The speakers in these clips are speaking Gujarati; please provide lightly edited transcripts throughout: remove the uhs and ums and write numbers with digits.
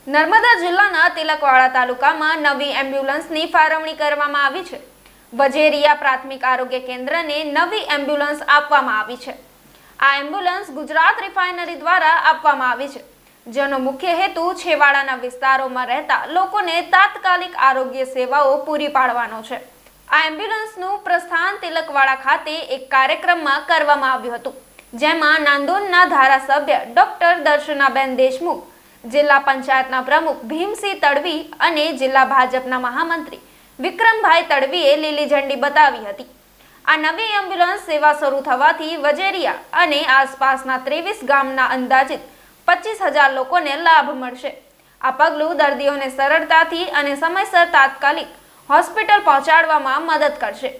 નર્મદા જિલ્લાના તિલકવાડા તાલુકામાં નવી એમ્બ્યુલન્સની ફાળવણી કરવામાં આવી છે। વજેરિયા પ્રાથમિક આરોગ્ય કેન્દ્રને નવી એમ્બ્યુલન્સ આપવામાં આવી છે। આ એમ્બ્યુલન્સ ગુજરાત રિફાઇનરી દ્વારા આપવામાં આવી છે, જેનો મુખ્ય હેતુ છેવાડાના વિસ્તારોમાં રહેતા લોકોને તાત્કાલિક આરોગ્ય સેવાઓ પૂરી પાડવાનો છે। આ એમ્બ્યુલન્સનું પ્રસ્થાન તિલકવાડા ખાતે એક કાર્યક્રમમાં કરવામાં આવ્યું હતું, જેમાં નાંદોદના ધારાસભ્ય ડોક્ટર દર્શનાબેન દેશમુખ, જિલ્લા પંચાયતના પ્રમુખ ભીમસિંહ તડવી અને જિલ્લા ભાજપના મહામંત્રી વિક્રમભાઈ તડવીએ લીલી ઝંડી બતાવી હતી। આ નવી એમ્બ્યુલન્સ સેવા શરૂ થવાથી વજેરિયા અને આસપાસના 23 ગામના અંદાજિત 25,000 લોકોને લાભ મળશે। આ પગલું દર્દીઓને સરળતાથી અને સમયસર તાત્કાલિક હોસ્પિટલ પહોંચાડવામાં મદદ કરશે,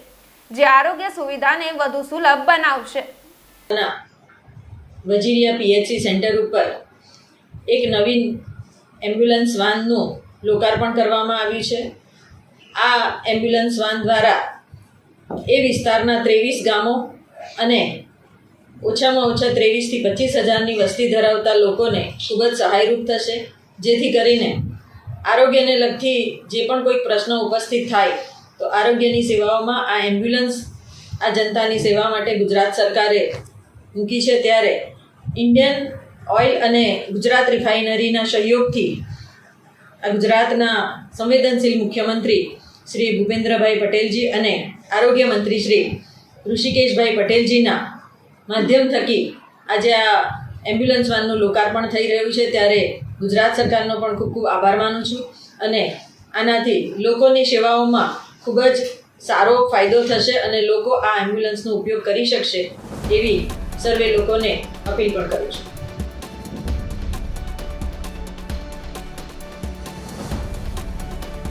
જે આરોગ્ય સુવિધાને વધુ સુલભ બનાવશે। વજીરિયા પીએચસી સેન્ટર ઉપર એક નવીન એમ્બ્યુલન્સ વાનનું લોકાર્પણ કરવામાં આવ્યું છે। આ એમ્બ્યુલન્સ વાન દ્વારા એ વિસ્તારના 23 ગામો અને ઓછામાં ઓછા 23,000 થી 25,000ની વસ્તી ધરાવતા લોકોને ખૂબ જ સહાયરૂપ થશે, જેથી કરીને આરોગ્યને લગતી જે પણ કોઈ પ્રશ્ન ઉપસ્થિત થાય તો આરોગ્યની સેવાઓમાં આ એમ્બ્યુલન્સ આ જનતાની સેવા માટે ગુજરાત સરકારે મૂકી છે। ત્યારે ઇન્ડિયન ઓઇલ અને ગુજરાત રિફાઇનરીના સહયોગથી આ ગુજરાતના સંવેદનશીલ મુખ્યમંત્રી શ્રી ભૂપેન્દ્રભાઈ પટેલજી અને આરોગ્ય મંત્રી શ્રી ઋષિકેશભાઈ પટેલજીના માધ્યમ થકી આજે આ એમ્બ્યુલન્સ વાનનું લોકાર્પણ થઈ રહ્યું છે। ત્યારે ગુજરાત સરકારનો પણ ખૂબ ખૂબ આભાર માનું છું અને આનાથી લોકોની સેવાઓમાં ખૂબ જ સારો ફાયદો થશે અને લોકો આ એમ્બ્યુલન્સનો ઉપયોગ કરી શકશે એવી સર્વે લોકોને અપીલ પણ કરું છું।